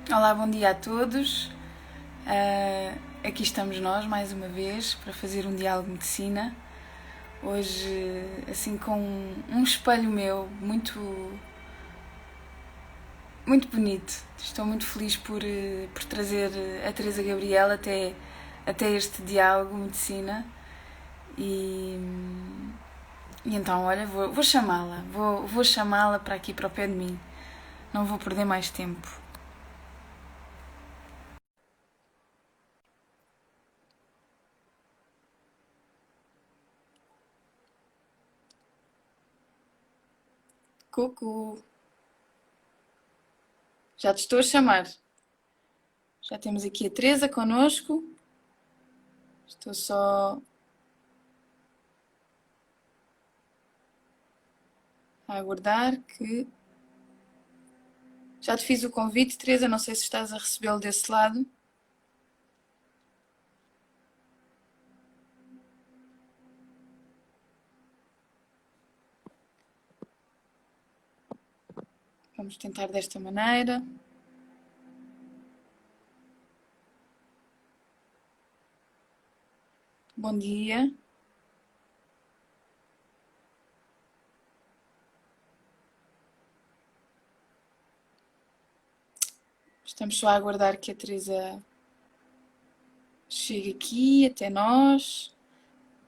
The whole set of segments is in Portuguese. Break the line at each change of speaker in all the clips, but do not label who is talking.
Olá, bom dia a todos. Aqui estamos nós mais uma vez para fazer um diálogo de medicina. Hoje, assim, com um espelho meu muito bonito. Estou muito feliz por trazer a Teresa Gabriel até este diálogo de medicina. E, e então, olha, vou chamá-la. Vou chamá-la para aqui, para o pé de mim. Não vou perder mais tempo. Cucu, já te estou a chamar. Já temos aqui a Teresa connosco. Estou só a aguardar que. Já te fiz o convite, Teresa. Não sei se estás a recebê-lo desse lado. Vamos tentar desta maneira. Bom dia. Estamos só a aguardar que a Teresa chegue aqui até nós.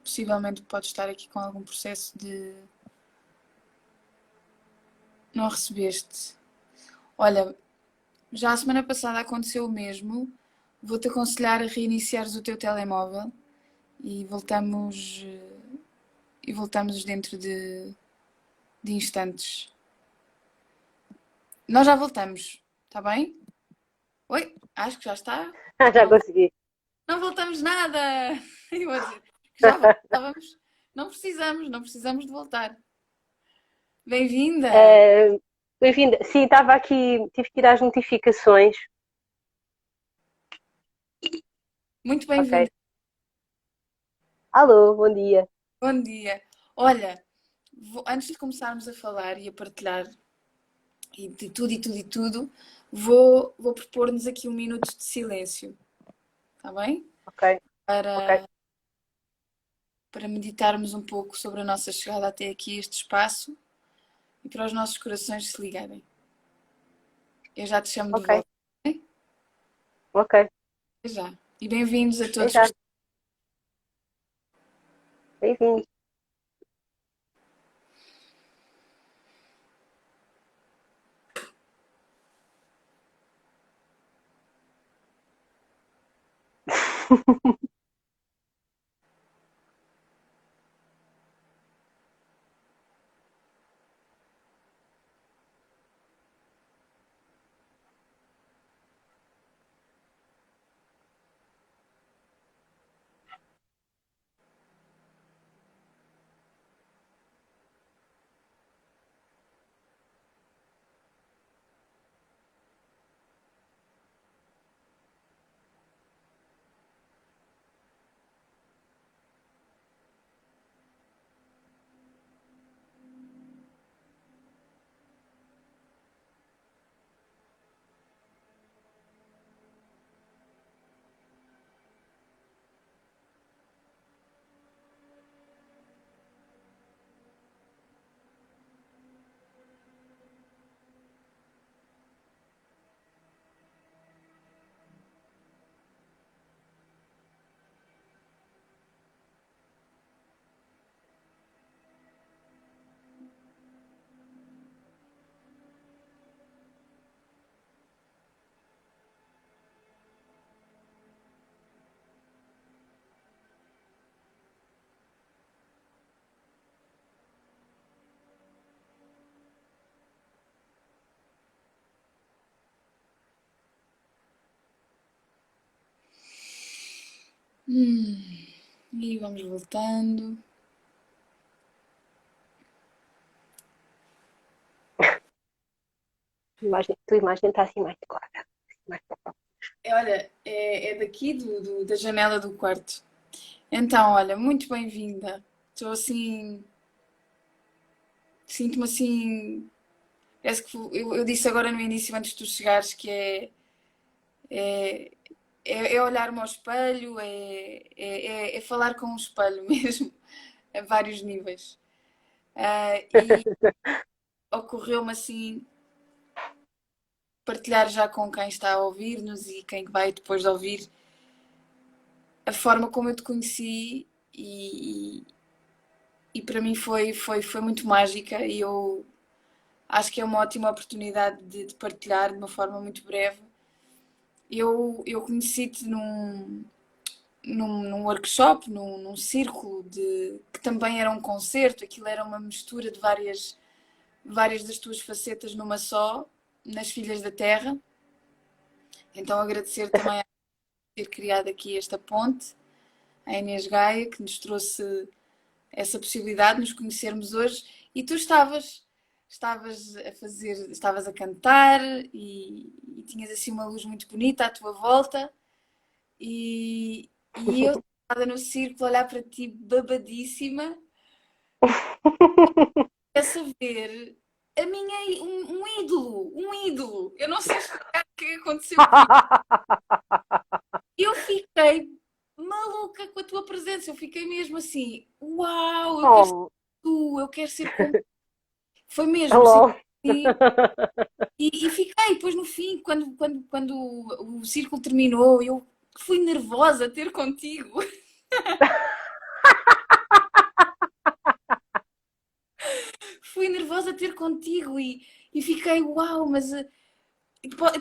Possivelmente pode estar aqui com algum processo de. Não a recebeste. Olha, já a semana passada aconteceu o mesmo. Vou-te aconselhar a reiniciares o teu telemóvel e voltamos dentro de instantes. Nós já voltamos, está bem? Oi, acho que já está.
Ah, já
Não,
consegui.
não voltamos nada! Eu vou dizer que já voltávamos. Não precisamos de voltar. Bem-vinda!
Eh, Bem-vinda. Sim, estava aqui, tive que ir às notificações.
Muito
Ok.
bem-vinda.
Alô, bom dia.
Bom dia. Olha, antes de começarmos a falar e a partilhar e tudo, vou propor-nos aqui um minuto de silêncio, está bem?
Ok, ok,
Para, para meditarmos um pouco sobre a nossa chegada até aqui, este espaço, e para os nossos corações se ligarem. Eu já te chamo de
ok,
volta. Ok?
ok.
Até já. E bem-vindos a
Até
todos.
já. Bem-vindo.
E vamos voltando.
Tua imagem está assim mais clara. Assim mais clara.
Olha, é daqui da janela do quarto. Então, olha, muito bem-vinda. Estou assim. Sinto-me assim. Parece que eu disse agora no início, antes de tu chegares, que é. É, é olhar-me ao espelho, é falar com o espelho mesmo, a vários níveis. E ocorreu-me assim partilhar já com quem está a ouvir-nos e quem vai depois de ouvir a forma como eu te conheci e para mim foi muito mágica e eu acho que é uma ótima oportunidade de partilhar de uma forma muito breve. Eu conheci-te num workshop, num círculo que também era um concerto, aquilo era uma mistura de várias das tuas facetas numa só, nas Filhas da Terra. Então agradecer também a ter criado aqui esta ponte, a Inês Gaia, que nos trouxe essa possibilidade de nos conhecermos hoje. E tu estavas a cantar e tinhas assim uma luz muito bonita à tua volta e eu estava no círculo a olhar para ti babadíssima, a saber um ídolo. Eu não sei explicar o que aconteceu comigo. Eu fiquei maluca com a tua presença. Eu fiquei mesmo assim, uau, eu quero ser
Oh,
tu, eu quero ser como. Foi mesmo, sim.
hello.
E fiquei, depois no fim, quando o círculo terminou, eu fui nervosa a ter contigo. Fui nervosa a ter contigo e fiquei, uau, mas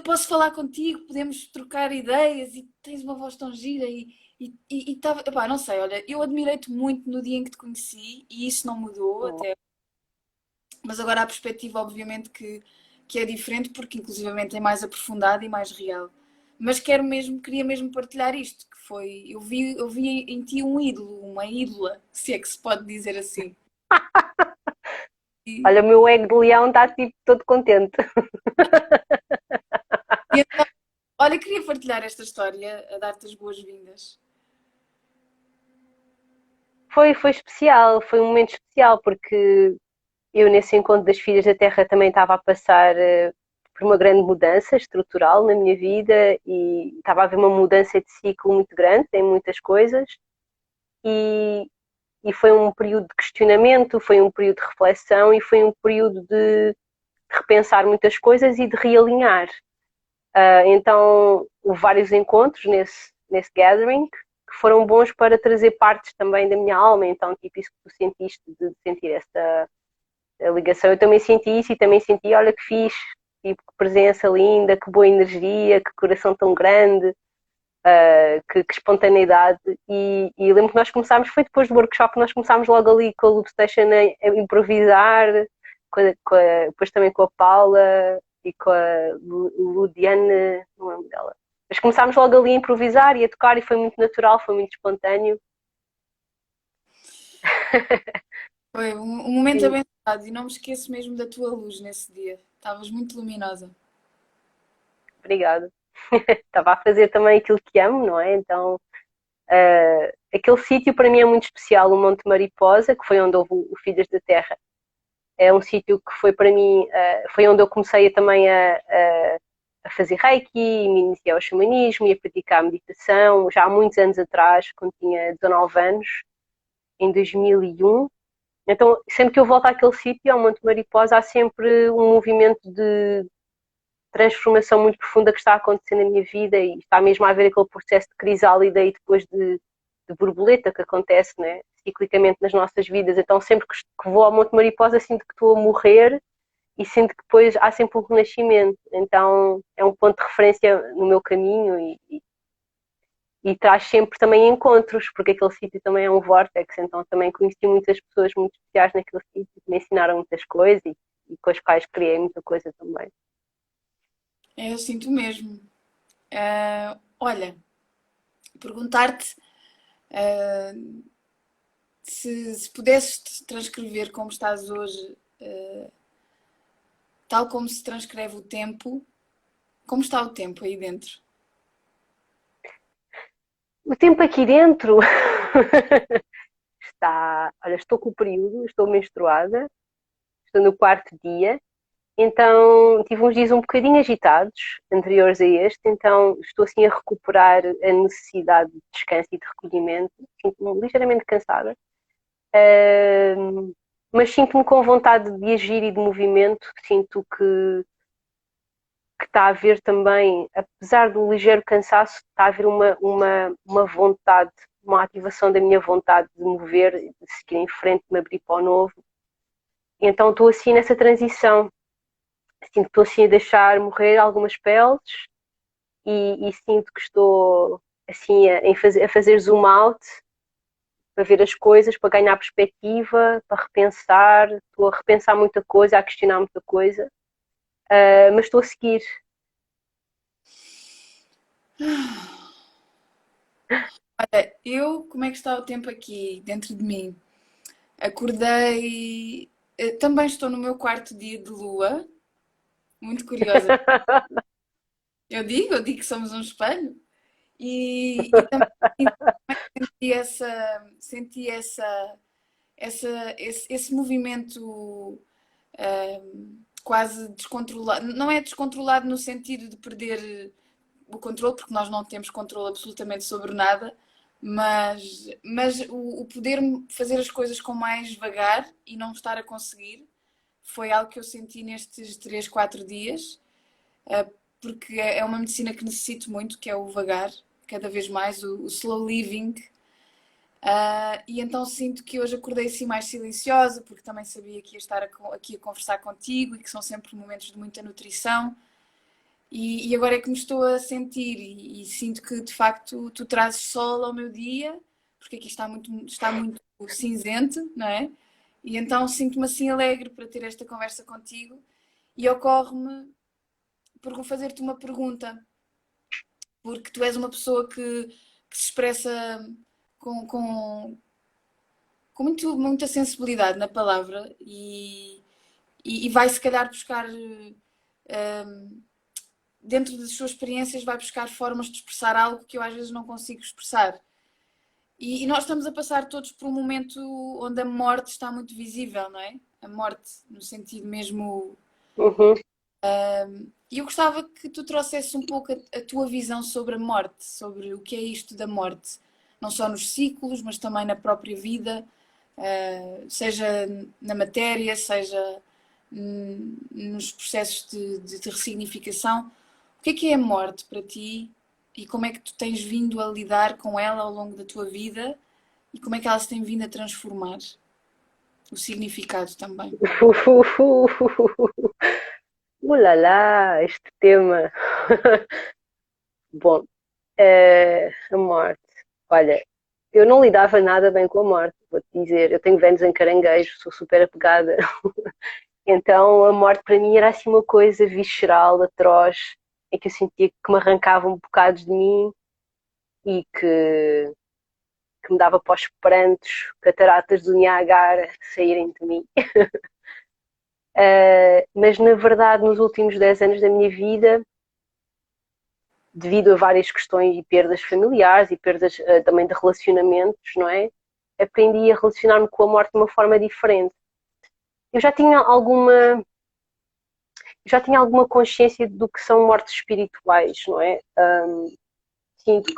posso falar contigo, podemos trocar ideias e tens uma voz tão gira e tava, epá, não sei, olha, eu admirei-te muito no dia em que te conheci e isso não mudou
Oh,
até, mas agora a perspectiva obviamente que é diferente porque inclusivamente é mais aprofundada e mais real. Mas queria mesmo partilhar isto, que foi, eu vi em ti um ídolo, uma ídola, se é que se pode dizer assim. E,
olha, o meu ego de leão está tipo todo contente.
e então, olha, queria partilhar esta história, a dar-te as boas-vindas.
Foi especial, foi um momento especial, porque eu nesse encontro das Filhas da Terra também estava a passar por uma grande mudança estrutural na minha vida e estava a haver uma mudança de ciclo muito grande em muitas coisas e, e foi um período de questionamento, foi um período de reflexão e foi um período de repensar muitas coisas e de realinhar. Então houve vários encontros nesse gathering que foram bons para trazer partes também da minha alma, então tipo isso que tu sentiste de sentir essa a ligação, eu também senti isso e também senti, olha que fixe, tipo, que presença linda, que boa energia, que coração tão grande, que espontaneidade. E lembro que nós começámos, foi depois do workshop, nós começámos logo ali com a Loop Station a improvisar, depois também com a Paula e com a Ludiane, não lembro dela. Mas começámos logo ali a improvisar e a tocar e foi muito natural, foi muito espontâneo.
Foi um momento abençoado e não me esqueço mesmo da tua luz nesse dia. Estavas muito luminosa.
Obrigada. Estava a fazer também aquilo que amo, não é? Então aquele sítio para mim é muito especial, o Monte Mariposa, que foi onde houve o Filhas da Terra. É um sítio que foi para mim, foi onde eu comecei também a fazer reiki, me iniciei ao xamanismo e a praticar meditação, já há muitos anos atrás, quando tinha 19 anos, em 2001. Então, sempre que eu volto àquele sítio, ao Monte Mariposa, há sempre um movimento de transformação muito profunda que está acontecendo na minha vida e está mesmo a haver aquele processo de crisálida e depois de borboleta que acontece, né, ciclicamente nas nossas vidas. Então sempre que vou ao Monte Mariposa sinto que estou a morrer e sinto que depois há sempre um renascimento. Então é um ponto de referência no meu caminho e traz sempre também encontros, porque aquele sítio também é um vórtice, então também conheci muitas pessoas muito especiais naquele sítio que me ensinaram muitas coisas e com as quais criei muita coisa também.
É, eu sinto mesmo. Olha, perguntar-te se pudesses transcrever como estás hoje, tal como se transcreve o tempo, como está o tempo aí dentro?
O tempo aqui dentro está. Olha, estou com o período, estou menstruada, estou no quarto dia Então tive uns dias um bocadinho agitados, anteriores a este, então estou assim a recuperar a necessidade de descanso e de recolhimento. Sinto-me ligeiramente cansada, mas sinto-me com vontade de agir e de movimento. Sinto que está a haver também, apesar do ligeiro cansaço, está a haver uma vontade, uma ativação da minha vontade de mover, de seguir em frente, de me abrir para o novo. E então estou assim nessa transição. Sinto que estou assim a deixar morrer algumas peles e sinto que estou assim a fazer zoom out para ver as coisas, para ganhar perspectiva, para repensar. Estou a repensar muita coisa, a questionar muita coisa, mas estou a seguir.
Olha, como é que está o tempo aqui dentro de mim? Acordei, também estou no meu quarto dia de lua, muito curiosa. Eu digo que somos um espelho. E também senti esse movimento quase descontrolado. Não é descontrolado no sentido de perder o controle, porque nós não temos controle absolutamente sobre nada, mas o poder fazer as coisas com mais vagar e não estar a conseguir foi algo que eu senti nestes 3 4 dias, porque é uma medicina que necessito muito, que é o vagar, cada vez mais, o slow living. E então sinto que hoje acordei assim mais silenciosa, porque também sabia que ia estar aqui a conversar contigo e que são sempre momentos de muita nutrição. E agora é que me estou a sentir e sinto que de facto tu trazes sol ao meu dia, porque aqui está muito cinzento, não é? E então sinto-me assim alegre para ter esta conversa contigo e ocorre-me por fazer-te uma pergunta, porque tu és uma pessoa que se expressa com, com, com muita sensibilidade na palavra e vai se calhar buscar dentro das suas experiências vai buscar formas de expressar algo que eu às vezes não consigo expressar. E nós estamos a passar todos por um momento onde a morte está muito visível, não é? A morte, no sentido mesmo.
Uhum.
E eu gostava que tu trouxesses um pouco a tua visão sobre a morte, sobre o que é isto da morte, não só nos ciclos, mas também na própria vida, seja na matéria, seja nos processos de ressignificação. O que é a morte para ti e como é que tu tens vindo a lidar com ela ao longo da tua vida e como é que ela se tem vindo a transformar? O significado também.
Ulala, este tema. Bom, a morte. Olha, eu não lidava nada bem com a morte, vou-te dizer. Eu tenho Vênus em caranguejo, sou super apegada. Então a morte para mim era assim uma coisa visceral, atroz, em que eu sentia que me arrancavam bocados de mim e que me dava para os prantos, cataratas do Niagara saírem de mim. Mas na verdade, nos últimos 10 anos da minha vida, devido a várias questões e perdas familiares e perdas também de relacionamentos, não é? Aprendi a relacionar-me com a morte de uma forma diferente. Eu já tinha alguma consciência do que são mortes espirituais, não é? Sinto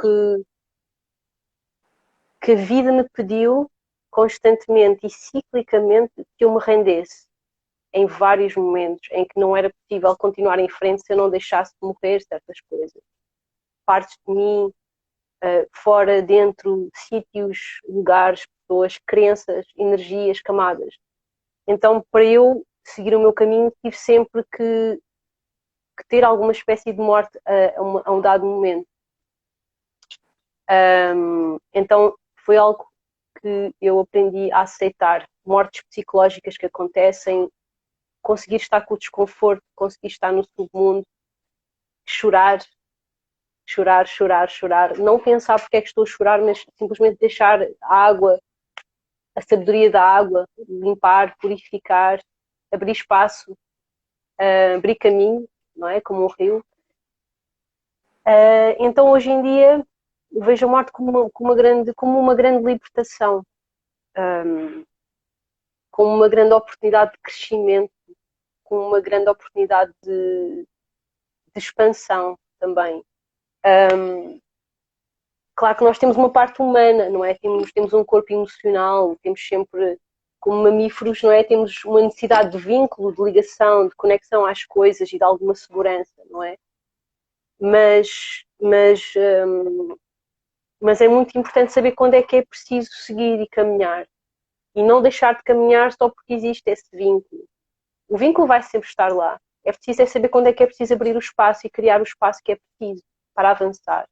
que a vida me pediu constantemente e ciclicamente que eu me rendesse em vários momentos em que não era possível continuar em frente se eu não deixasse de morrer certas coisas. Partes de mim, fora, dentro, sítios, lugares, pessoas, crenças, energias, camadas. Então, para eu seguir o meu caminho, tive sempre que ter alguma espécie de morte a um dado momento. Então, foi algo que eu aprendi a aceitar. Mortes psicológicas que acontecem, conseguir estar com o desconforto, conseguir estar no submundo, chorar, chorar, chorar, chorar. Não pensar porque é que estou a chorar, mas simplesmente deixar a água, a sabedoria da água, limpar, purificar, abrir espaço, abrir caminho, não é? Como um rio. Então, hoje em dia, vejo a morte como uma grande libertação, como uma grande oportunidade de crescimento, com uma grande oportunidade de expansão também. Claro que nós temos uma parte humana, não é? Temos um corpo emocional, temos sempre, como mamíferos, não é? Temos uma necessidade de vínculo, de ligação, de conexão às coisas e de alguma segurança, não é? Mas, mas, mas é muito importante saber quando é que é preciso seguir e caminhar. E não deixar de caminhar só porque existe esse vínculo. O vínculo vai sempre estar lá. É preciso saber quando é que é preciso abrir o espaço e criar o espaço que é preciso para avançar.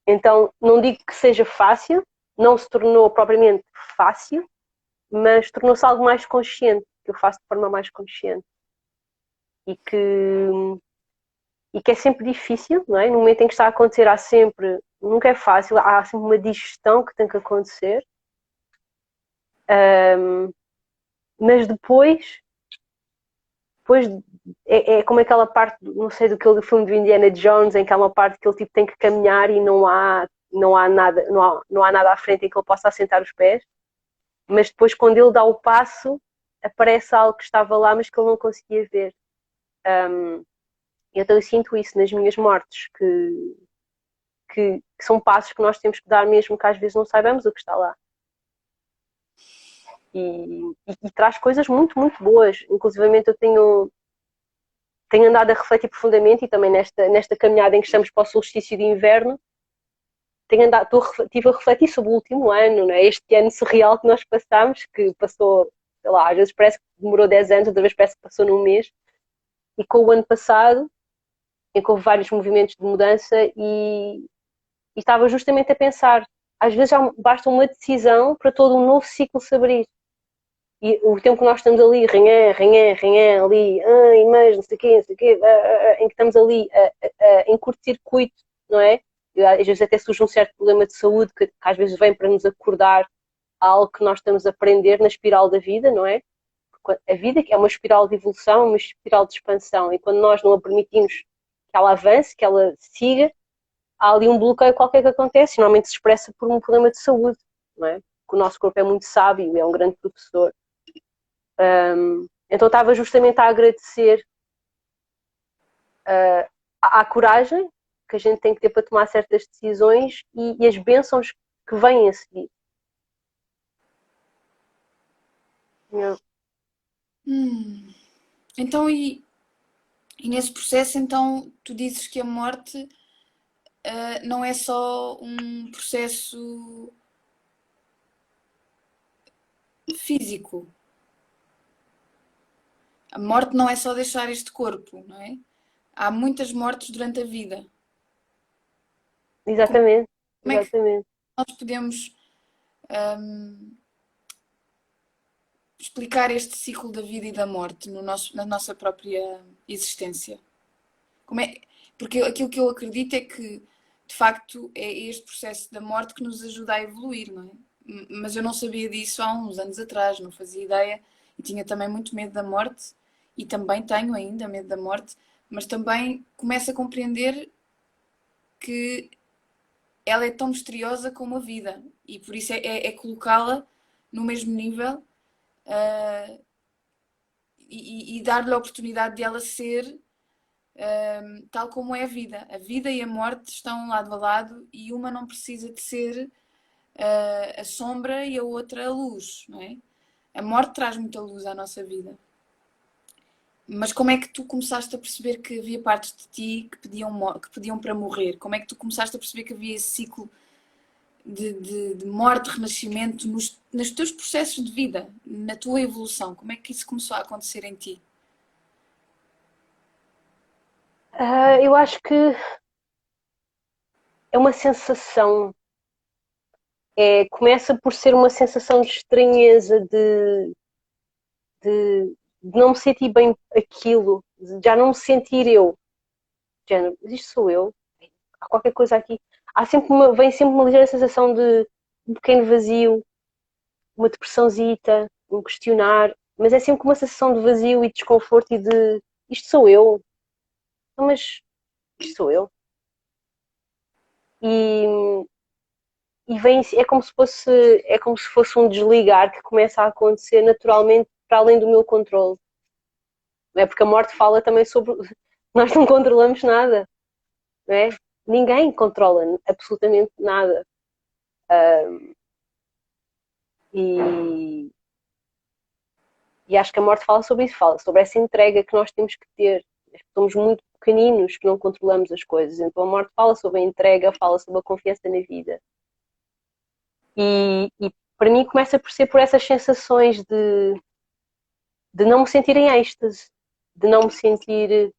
Então, não digo que seja fácil, não se tornou propriamente fácil, mas tornou-se algo mais consciente, que eu faço de forma mais consciente. E que é sempre difícil, não é? No momento em que está a acontecer, nunca é fácil, há sempre uma digestão que tem que acontecer. Mas depois é como aquela parte, não sei, do filme de Indiana Jones, em que há uma parte que ele tipo, tem que caminhar e não há nada à frente em que ele possa assentar os pés, mas depois quando ele dá o passo aparece algo que estava lá mas que ele não conseguia ver. Então eu sinto isso nas minhas mortes, que são passos que nós temos que dar mesmo que às vezes não saibamos o que está lá. E traz coisas muito, muito boas. Inclusivamente eu tenho andado a refletir profundamente, e também nesta caminhada em que estamos para o solstício de inverno, estive a refletir sobre o último ano, né? Este ano surreal que nós passamos, que passou, sei lá, às vezes parece que demorou 10 anos, outra vez parece que passou num mês, e com o ano passado, em que houve vários movimentos de mudança, e estava justamente a pensar, às vezes já basta uma decisão para todo um novo ciclo se abrir. E o tempo que nós estamos ali, ranhé, ali, mas não sei o quê, em que estamos ali em curto-circuito, não é? E às vezes até surge um certo problema de saúde que às vezes vem para nos acordar a algo que nós estamos a aprender na espiral da vida, não é? Porque a vida é uma espiral de evolução, uma espiral de expansão, e quando nós não a permitimos que ela avance, que ela siga, há ali um bloqueio qualquer que acontece, e normalmente se expressa por um problema de saúde, não é? Porque o nosso corpo é muito sábio, é um grande professor. Então estava justamente a agradecer à coragem que a gente tem que ter para tomar certas decisões e as bênçãos que vêm a seguir.
Então, e nesse processo, então, tu dizes que a morte não é só um processo físico. A morte não é só deixar este corpo, não é? Há muitas mortes durante a vida.
Exatamente.
Como é que nós podemos explicar este ciclo da vida e da morte na nossa própria existência? Porque aquilo que eu acredito é que, de facto, é este processo da morte que nos ajuda a evoluir, não é? Mas eu não sabia disso há uns anos atrás, não fazia ideia, e tinha também muito medo da morte, e também tenho ainda medo da morte, mas também começo a compreender que ela é tão misteriosa como a vida, e por isso é colocá-la no mesmo nível e dar-lhe a oportunidade de ela ser tal como é a vida. A vida e a morte estão lado a lado e uma não precisa de ser a sombra e a outra a luz, não é? A morte traz muita luz à nossa vida. Mas como é que tu começaste a perceber que havia partes de ti que pediam para morrer? Como é que tu começaste a perceber que havia esse ciclo de morte, renascimento nos teus processos de vida, na tua evolução? Como é que isso começou a acontecer em ti?
Eu acho que é uma sensação. Começa por ser uma sensação de estranheza, de não me sentir bem aquilo, de já não me sentir eu. Género, mas isto sou eu? Há qualquer coisa aqui. Vem sempre uma ligeira sensação de um pequeno vazio, uma depressãozita, um questionar, mas é sempre uma sensação de vazio e desconforto e de isto sou eu. Mas isto sou eu. E, é como se fosse um desligar que começa a acontecer naturalmente para além do meu controle. Não é? Porque a morte fala também sobre. Nós não controlamos nada. Não é? Ninguém controla absolutamente nada. E, e acho que a morte fala sobre isso, fala sobre essa entrega que nós temos que ter. Somos muito pequeninos que não controlamos as coisas. Então a morte fala sobre a entrega, fala sobre a confiança na vida. E para mim começa por ser por essas sensações de não me sentir em êxtase, de não me sentir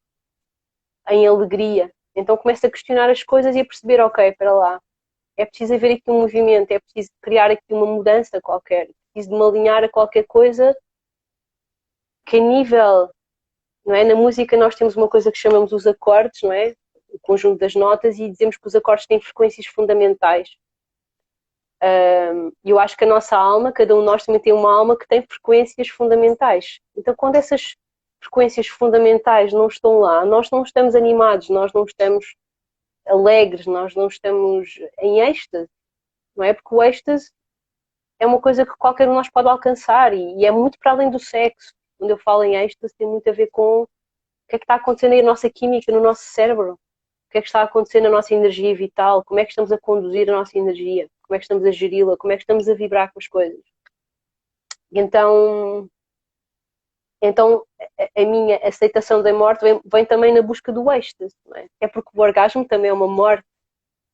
em alegria. Então começo a questionar as coisas e a perceber, ok, para lá, é preciso haver aqui um movimento, é preciso criar aqui uma mudança qualquer, é preciso de me alinhar a qualquer coisa que a nível, não é? Na música nós temos uma coisa que chamamos os acordes, não é? O conjunto das notas, e dizemos que os acordes têm frequências fundamentais. E eu acho que a nossa alma, cada um de nós também tem uma alma que tem frequências fundamentais. Então quando essas frequências fundamentais não estão lá, nós não estamos animados, nós não estamos alegres, nós não estamos em êxtase, não é? Porque o êxtase é uma coisa que qualquer um de nós pode alcançar e é muito para além do sexo. Quando eu falo em êxtase tem muito a ver com o que é que está acontecendo aí na nossa química, no nosso cérebro, o que é que está acontecendo na nossa energia vital, como é que estamos a conduzir a nossa energia, como é que estamos a geri-la, como é que estamos a vibrar com as coisas. Então a minha aceitação da morte vem também na busca do êxtase, não é? É porque o orgasmo também é uma morte,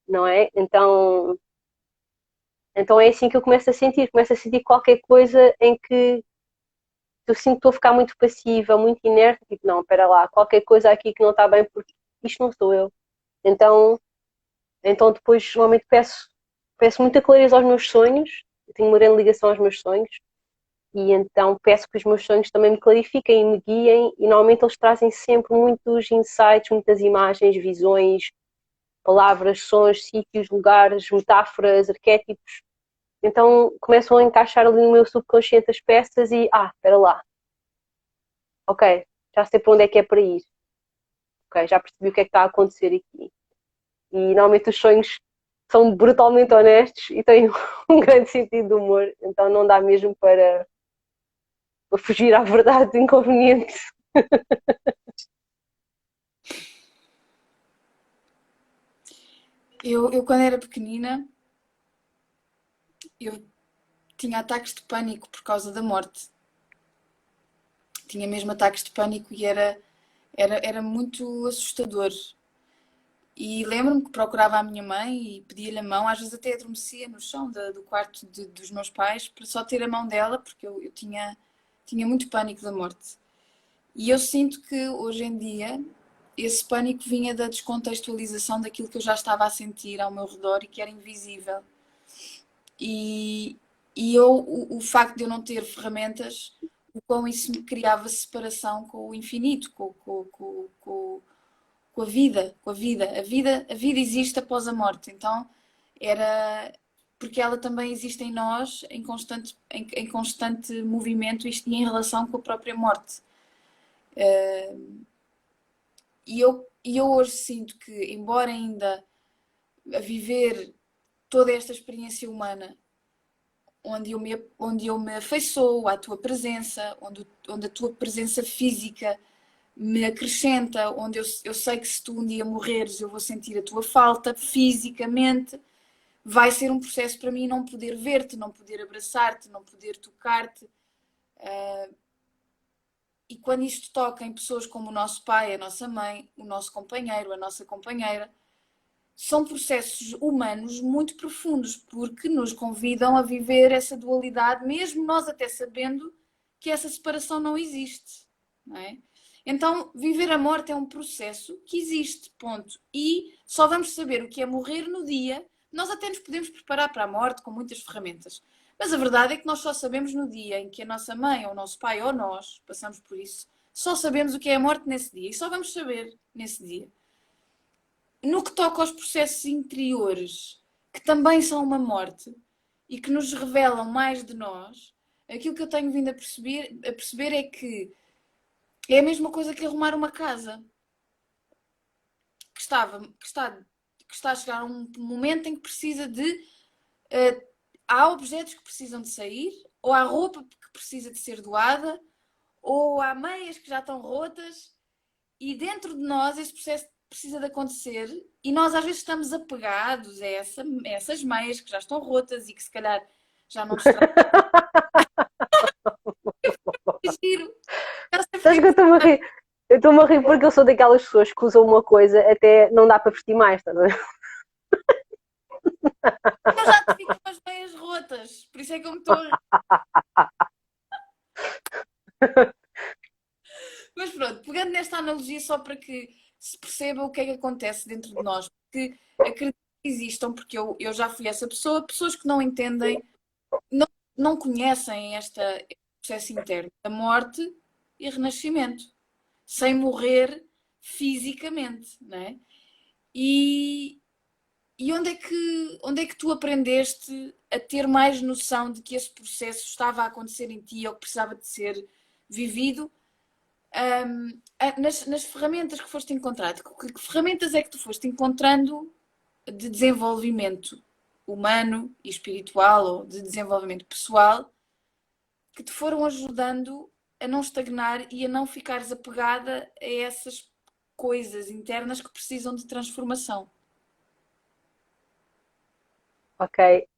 não é? Então é assim que eu começo a sentir qualquer coisa em que eu sinto que estou a ficar muito passiva, muito inerte, tipo, não, espera lá, qualquer coisa aqui que não está bem, porque isto não sou eu. Então, então depois normalmente peço muita clareza aos meus sonhos, eu tenho uma grande ligação aos meus sonhos, e então peço que os meus sonhos também me clarifiquem e me guiem, e normalmente eles trazem sempre muitos insights, muitas imagens, visões, palavras, sons, sítios, lugares, metáforas, arquétipos. Então começam a encaixar ali no meu subconsciente as peças e, espera lá, ok, já sei para onde é que é para ir, ok, já percebi o que é que está a acontecer aqui. E normalmente os sonhos são brutalmente honestos e têm um grande sentido de humor, então não dá mesmo para fugir à verdade inconveniente.
Eu quando era pequenina, eu tinha ataques de pânico por causa da morte. Tinha mesmo ataques de pânico e era muito assustador. E lembro-me que procurava a minha mãe e pedia-lhe a mão, às vezes até adormecia no chão do quarto dos meus pais, para só ter a mão dela, porque eu tinha muito pânico da morte. E eu sinto que hoje em dia esse pânico vinha da descontextualização daquilo que eu já estava a sentir ao meu redor e que era invisível. E, o facto de eu não ter ferramentas, o quão isso me criava separação com o infinito, com a vida, com a vida. A vida existe após a morte, então era porque ela também existe em nós em constante movimento isto e em relação com a própria morte. E eu hoje sinto que, embora ainda a viver toda esta experiência humana, onde eu me afeiçoo à tua presença, onde a tua presença física me acrescenta, onde eu sei que se tu um dia morreres eu vou sentir a tua falta fisicamente, vai ser um processo para mim não poder ver-te, não poder abraçar-te, não poder tocar-te. E quando isto toca em pessoas como o nosso pai, a nossa mãe, o nosso companheiro, a nossa companheira, são processos humanos muito profundos, porque nos convidam a viver essa dualidade, mesmo nós até sabendo que essa separação não existe. Não é? Então, viver a morte é um processo que existe, ponto. E só vamos saber o que é morrer no dia. Nós até nos podemos preparar para a morte com muitas ferramentas. Mas a verdade é que nós só sabemos no dia em que a nossa mãe, ou o nosso pai, ou nós passamos por isso, só sabemos o que é a morte nesse dia. E só vamos saber nesse dia. No que toca aos processos interiores, que também são uma morte e que nos revelam mais de nós, aquilo que eu tenho vindo a perceber é que é a mesma coisa que arrumar uma casa. Que está a chegar a um momento em que precisa de. Há objetos que precisam de sair, ou há roupa que precisa de ser doada, ou há meias que já estão rotas e dentro de nós esse processo precisa de acontecer e nós às vezes estamos apegados a essas meias que já estão rotas e que se calhar já não nos trazem giro. Já sei
Sabes
porque
que eu estou-me a rir? Eu estou-me a rir porque eu sou daquelas pessoas que usam uma coisa até não dá para vestir mais, estás a ver?
eu já te vi com as meias rotas, por isso é que eu me estou a rir. Mas pronto, pegando nesta analogia só para que se perceba o que é que acontece dentro de nós, porque acredito que existam, porque eu já fui essa pessoa, pessoas que não entendem, não, não conhecem este processo interno da morte e renascimento, sem morrer fisicamente, não é? E, e onde é que tu aprendeste a ter mais noção de que esse processo estava a acontecer em ti ou que precisava de ser vivido? Nas ferramentas que foste encontrando, que ferramentas é que tu foste encontrando de desenvolvimento humano e espiritual ou de desenvolvimento pessoal que te foram ajudando a não estagnar e a não ficares apegada a essas coisas internas que precisam de transformação?
Ok.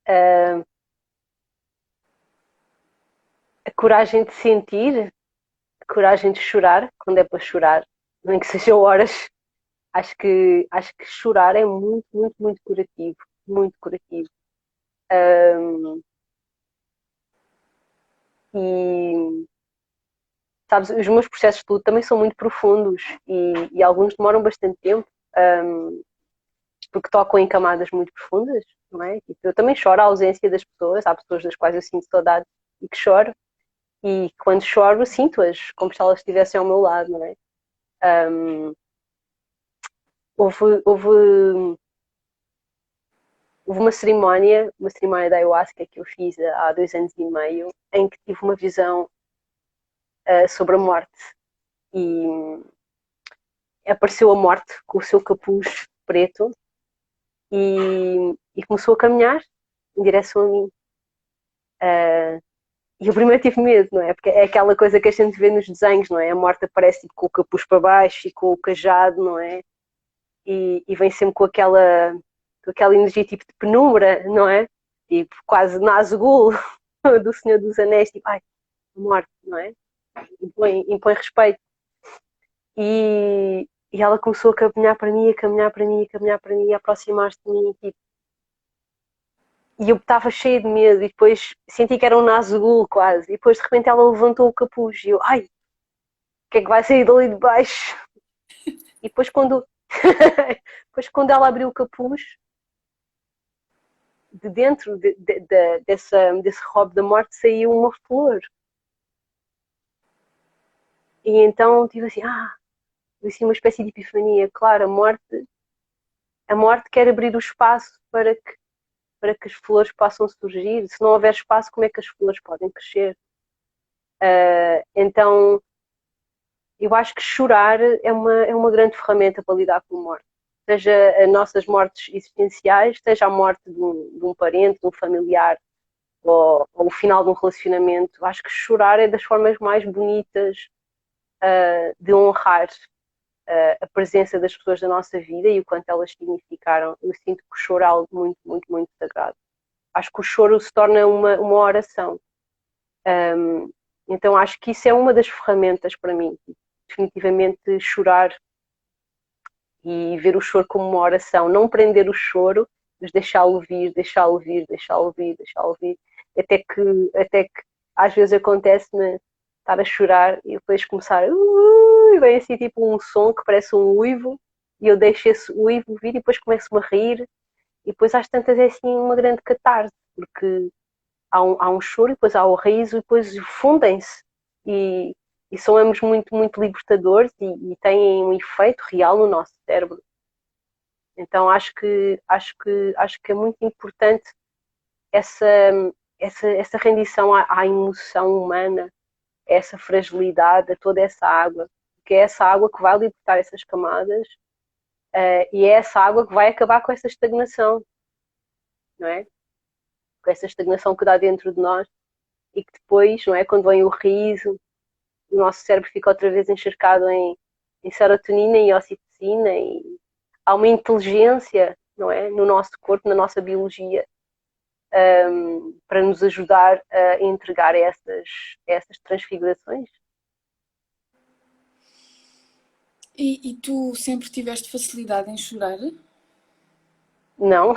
A coragem de sentir, a coragem de chorar, quando é para chorar, nem que sejam horas. Acho que chorar é muito, muito, muito curativo. Muito curativo. E, sabes, os meus processos de luto também são muito profundos e alguns demoram bastante tempo, porque tocam em camadas muito profundas, não é? Tipo, eu também choro a ausência das pessoas, há pessoas das quais eu sinto saudade e que choro, e quando choro sinto-as como se elas estivessem ao meu lado, não é? Um, houve, houve, houve uma cerimónia da ayahuasca que eu fiz há 2 anos e meio, em que tive uma visão sobre a morte e apareceu a morte com o seu capuz preto e começou a caminhar em direção a mim. E eu primeiro tive medo, não é? Porque é aquela coisa que a gente vê nos desenhos, não é? A morte aparece tipo, com o capuz para baixo e com o cajado, não é? E vem sempre com aquela energia tipo de penumbra, não é? Tipo, quase Nazgûl do Senhor dos Anéis, tipo, ai, a morte, não é? Impõe respeito. E ela começou a caminhar para mim, a caminhar para mim, a caminhar para mim, a aproximar-se de mim, tipo, e eu estava cheia de medo e depois senti que era um Nazgûl quase. E depois de repente ela levantou o capuz e eu, ai, o que é que vai sair dali de baixo? E depois quando, depois quando ela abriu o capuz, de dentro desse robe da morte saiu uma flor. E então tive assim, assim uma espécie de epifania. Claro, a morte quer abrir o espaço para que as flores possam surgir. Se não houver espaço, como é que as flores podem crescer? Então, eu acho que chorar é uma grande ferramenta para lidar com a morte. Seja as nossas mortes existenciais, seja a morte de um parente, de um familiar, ou o final de um relacionamento. Acho que chorar é das formas mais bonitas de honrar a presença das pessoas da nossa vida e o quanto elas significaram. Eu sinto que o choro é algo muito, muito, muito sagrado. Acho que o choro se torna uma oração. Então acho que isso é uma das ferramentas para mim. Definitivamente chorar e ver o choro como uma oração, não prender o choro, mas deixá-lo vir, deixá-lo vir, deixá-lo vir, deixá-lo vir, até que às vezes acontece-me estar a chorar e depois começar e vem assim tipo um som que parece um uivo e eu deixo esse uivo vir e depois começo-me a rir e depois às tantas é assim uma grande catarse, porque há um choro e depois há o riso e depois fundem-se e, e são ambos muito, muito libertadores e têm um efeito real no nosso cérebro. Então acho que é muito importante essa, essa rendição à emoção humana, essa fragilidade, a toda essa água, porque é essa água que vai libertar essas camadas e é essa água que vai acabar com essa estagnação, não é? Com essa estagnação que dá dentro de nós e que depois, não é? Quando vem o riso, o nosso cérebro fica outra vez encharcado em serotonina e ocitocina, e há uma inteligência, não é, no nosso corpo, na nossa biologia, para nos ajudar a entregar essas transfigurações.
E tu sempre tiveste facilidade em chorar?
Não,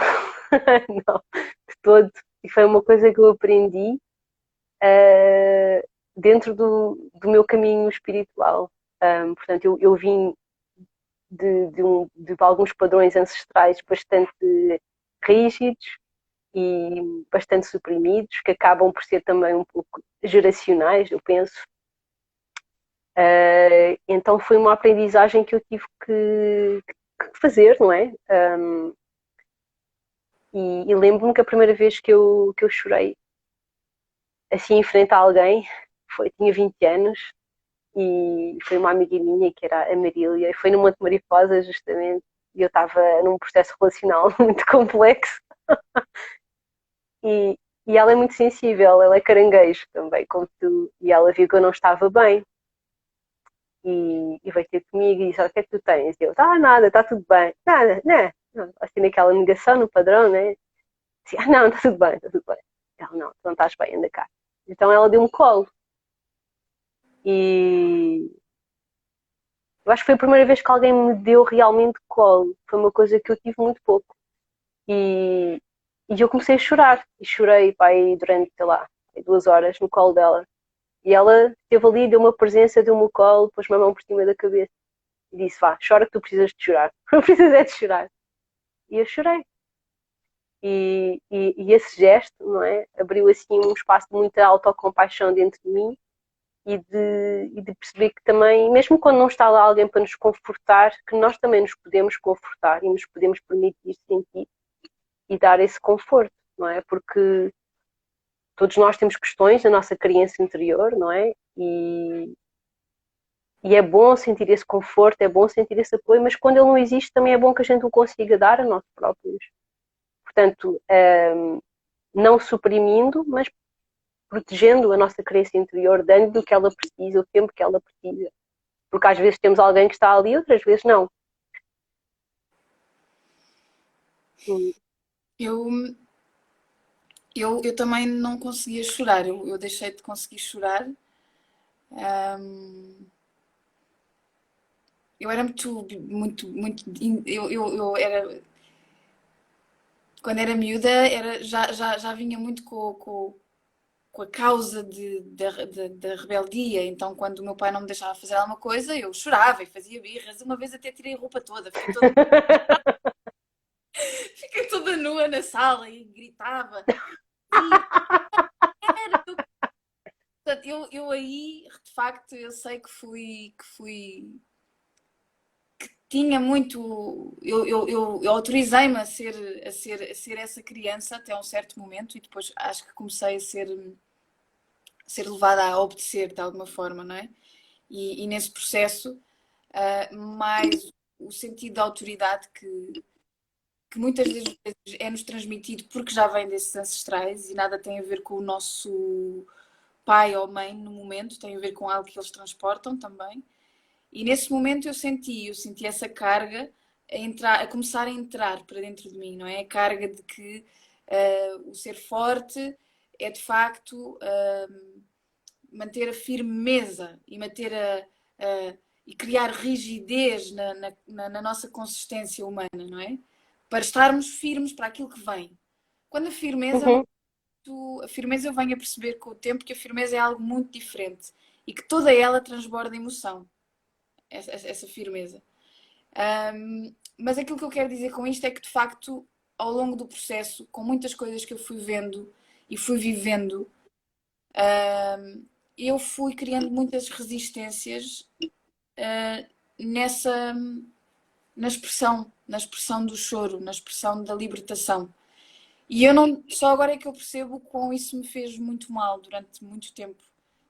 não, de todo. E foi uma coisa que eu aprendi dentro do meu caminho espiritual. Portanto, eu vim de alguns padrões ancestrais bastante rígidos e bastante suprimidos, que acabam por ser também um pouco geracionais, eu penso. Então foi uma aprendizagem que eu tive que fazer, não é? E lembro-me que a primeira vez que eu chorei assim em frente a alguém tinha 20 anos, e foi uma amiga minha, que era a Marília, e foi no Monte Mariposa, justamente, e eu estava num processo relacional muito complexo, e, e ela é muito sensível, ela é caranguejo também, como tu, e ela viu que eu não estava bem, e veio ter comigo e disse: o que é que tu tens? E eu: nada, está tudo bem. Nada, né? Assim, naquela negação no padrão, né? Disse: não, está tudo bem, está tudo bem. Ela: não, tu não estás bem, anda cá. Então ela deu-me colo, e eu acho que foi a primeira vez que alguém me deu realmente colo. Foi uma coisa que eu tive muito pouco. E, e eu comecei a chorar. E chorei, pai, durante, sei lá, 2 horas no colo dela. E ela esteve ali, deu-me a presença, deu-me o colo, pôs-me a mão por cima da cabeça e disse: vá, chora que tu precisas de chorar. Não precisas é de chorar. E eu chorei. E esse gesto, não é? Abriu assim um espaço de muita autocompaixão dentro de mim, e de perceber que também, mesmo quando não está lá alguém para nos confortar, que nós também nos podemos confortar e nos podemos permitir sentir e dar esse conforto, não é? Porque todos nós temos questões na nossa criança interior, não é? E é bom sentir esse conforto, é bom sentir esse apoio, mas quando ele não existe, também é bom que a gente o consiga dar a nós próprios. Portanto, não suprimindo, mas protegendo a nossa criança interior, dando o que ela precisa, o tempo que ela precisa. Porque às vezes temos alguém que está ali, outras vezes não.
Eu, eu também não conseguia chorar, eu deixei de conseguir chorar. Eu era muito. Eu era. Quando era miúda, já vinha muito com a causa da rebeldia. Então, quando o meu pai não me deixava fazer alguma coisa, eu chorava e fazia birras. Uma vez até tirei a roupa toda, fiquei toda nua na sala e gritava. E era, portanto, eu aí, de facto, eu sei que tinha muito. Eu autorizei-me a ser essa criança até um certo momento, e depois acho que comecei a ser levada a obedecer de alguma forma, não é? E nesse processo, mais o sentido de autoridade que muitas das vezes é-nos transmitido porque já vem desses ancestrais e nada tem a ver com o nosso pai ou mãe no momento, tem a ver com algo que eles transportam também. E nesse momento eu senti essa carga a começar a entrar para dentro de mim, não é? A carga de que o ser forte é de facto manter a firmeza e e criar rigidez na nossa consistência humana, não é? Para estarmos firmes para aquilo que vem. Quando a firmeza eu venho a perceber com o tempo que a firmeza é algo muito diferente e que toda ela transborda emoção, essa firmeza. Mas aquilo que eu quero dizer com isto é que, de facto, ao longo do processo, com muitas coisas que eu fui vendo e fui vivendo, eu fui criando muitas resistências nessa na expressão do choro, na expressão da libertação. E eu não, só agora é que eu percebo como isso me fez muito mal durante muito tempo.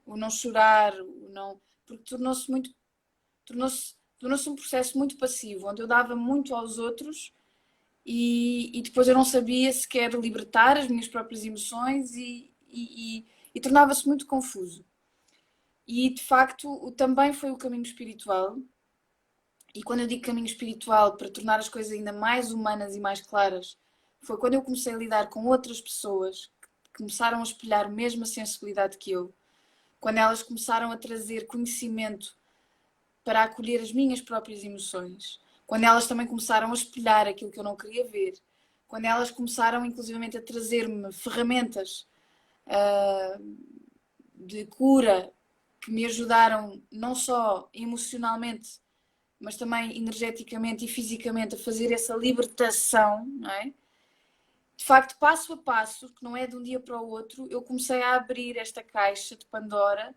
O não chorar, o não, porque tornou-se um processo muito passivo, onde eu dava muito aos outros e depois eu não sabia sequer libertar as minhas próprias emoções e tornava-se muito confuso. E de facto, também foi o caminho espiritual. E quando eu digo caminho espiritual, para tornar as coisas ainda mais humanas e mais claras, foi quando eu comecei a lidar com outras pessoas que começaram a espelhar a mesma sensibilidade que eu, quando elas começaram a trazer conhecimento para acolher as minhas próprias emoções, quando elas também começaram a espelhar aquilo que eu não queria ver, quando elas começaram inclusivamente a trazer-me ferramentas de cura que me ajudaram não só emocionalmente, mas também energeticamente e fisicamente a fazer essa libertação, não é? De facto, passo a passo, que não é de um dia para o outro, eu comecei a abrir esta caixa de Pandora,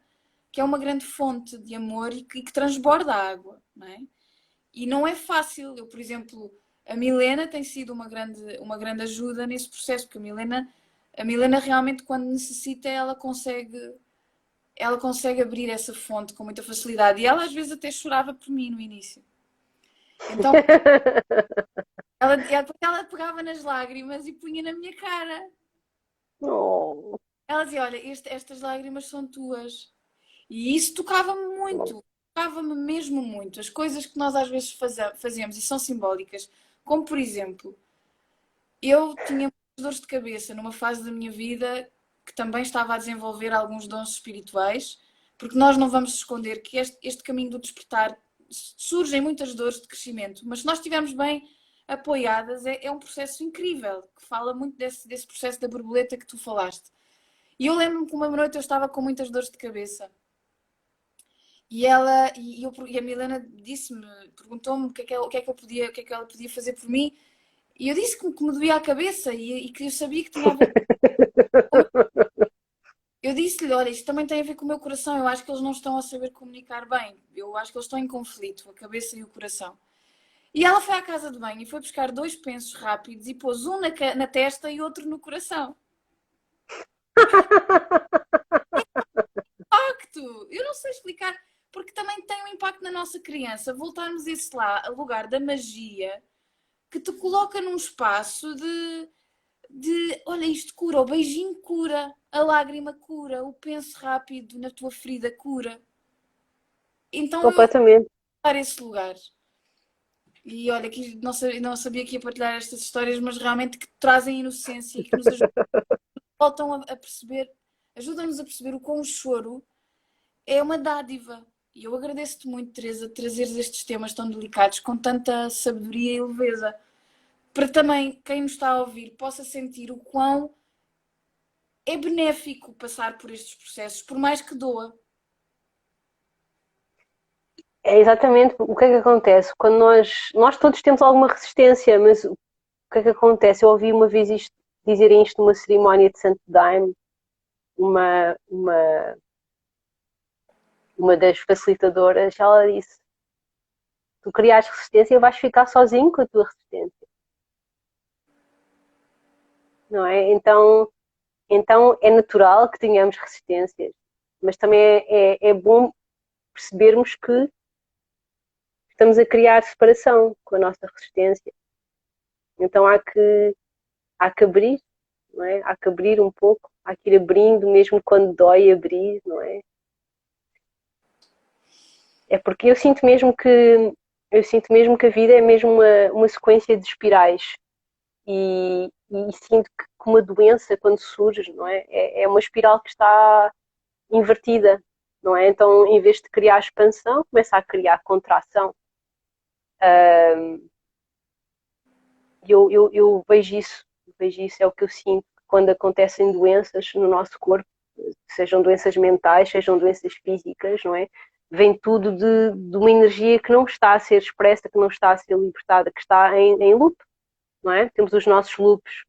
que é uma grande fonte de amor e que transborda a água, não é? E não é fácil. Eu, por exemplo, a Milena tem sido uma grande ajuda nesse processo, porque a Milena realmente, quando necessita, ela consegue abrir essa fonte com muita facilidade. E ela às vezes até chorava por mim no início. Então, ela pegava nas lágrimas e punha na minha cara.
Oh,
Ela dizia, olha, estas lágrimas são tuas. E isso tocava-me muito. Tocava-me mesmo muito. As coisas que nós às vezes fazemos e são simbólicas. Como, por exemplo, eu tinha muitas dores de cabeça numa fase da minha vida que também estava a desenvolver alguns dons espirituais, porque nós não vamos esconder que este caminho do despertar surgem muitas dores de crescimento, mas se nós estivermos bem apoiadas, é um processo incrível, que fala muito desse processo da borboleta que tu falaste. E eu lembro-me que uma noite eu estava com muitas dores de cabeça. E a Milena disse-me, perguntou-me o que é que eu podia, o que é que ela podia fazer por mim. E eu disse que me doía a cabeça e que eu sabia que tinha a ver. Eu disse-lhe, olha, isto também tem a ver com o meu coração. Eu acho que eles não estão a saber comunicar bem. Eu acho que eles estão em conflito, a cabeça e o coração. E ela foi à casa de banho e foi buscar dois pensos rápidos e pôs um na testa e outro no coração. Impacto! Eu não sei explicar, porque também tem um impacto na nossa criança. Voltarmos esse lá, a lugar da magia, que te coloca num espaço de olha, isto cura, o beijinho cura, a lágrima cura, o penso rápido na tua ferida cura. Então eu
completamente.
para esse lugar. E olha, que não sabia que ia partilhar estas histórias, mas realmente que trazem inocência e que nos voltam a perceber, ajudam-nos a perceber o quão o choro é uma dádiva. E eu agradeço-te muito, Teresa, de trazeres estes temas tão delicados com tanta sabedoria e leveza. Para também quem nos está a ouvir possa sentir o quão é benéfico passar por estes processos, por mais que doa.
É exatamente o que é que acontece quando nós todos temos alguma resistência, mas o que é que acontece? Eu ouvi uma vez dizerem isto numa cerimónia de Santo Daime, uma, uma, uma das facilitadoras, ela disse: tu crias resistência, vais ficar sozinho com a tua resistência, não é? Então é natural que tenhamos resistências, mas também é bom percebermos que estamos a criar separação com a nossa resistência. Então há que abrir, não é? Há que abrir um pouco, há que ir abrindo, mesmo quando dói abrir, não é? É porque eu sinto mesmo que a vida é mesmo uma sequência de espirais e sinto que uma doença quando surge, não é? É uma espiral que está invertida, não é? Então, em vez de criar expansão, começa a criar contração. Eu vejo isso, é o que eu sinto quando acontecem doenças no nosso corpo, sejam doenças mentais, sejam doenças físicas, não é? Vem tudo de uma energia que não está a ser expressa, que não está a ser libertada, que está em loop, não é? Temos os nossos loops.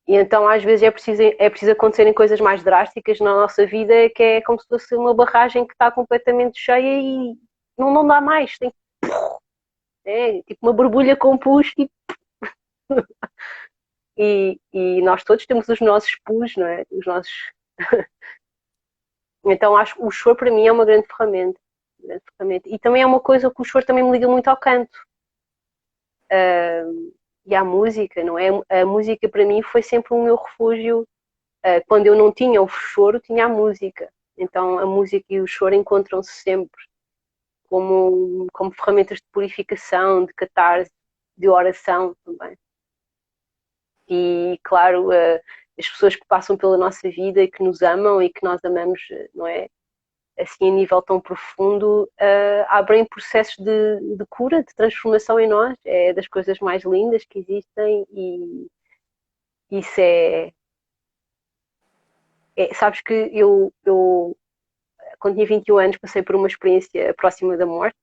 E então, às vezes, é preciso acontecerem coisas mais drásticas na nossa vida, que é como se fosse uma barragem que está completamente cheia e não dá mais. Tipo uma borbulha com pus, tipo, e nós todos temos os nossos pus, não é? Os nossos. Então acho que o choro para mim é uma grande ferramenta. E também é uma coisa que o choro também me liga muito ao canto. E à música, não é? A música para mim foi sempre o meu refúgio. Quando eu não tinha o choro, tinha a música. Então a música e o choro encontram-se sempre como ferramentas de purificação, de catarse, de oração também. E claro, as pessoas que passam pela nossa vida e que nos amam e que nós amamos, não é? Assim a nível tão profundo, abrem processos de cura, de transformação em nós. É das coisas mais lindas que existem e isso sabes que eu quando tinha 21 anos passei por uma experiência próxima da morte,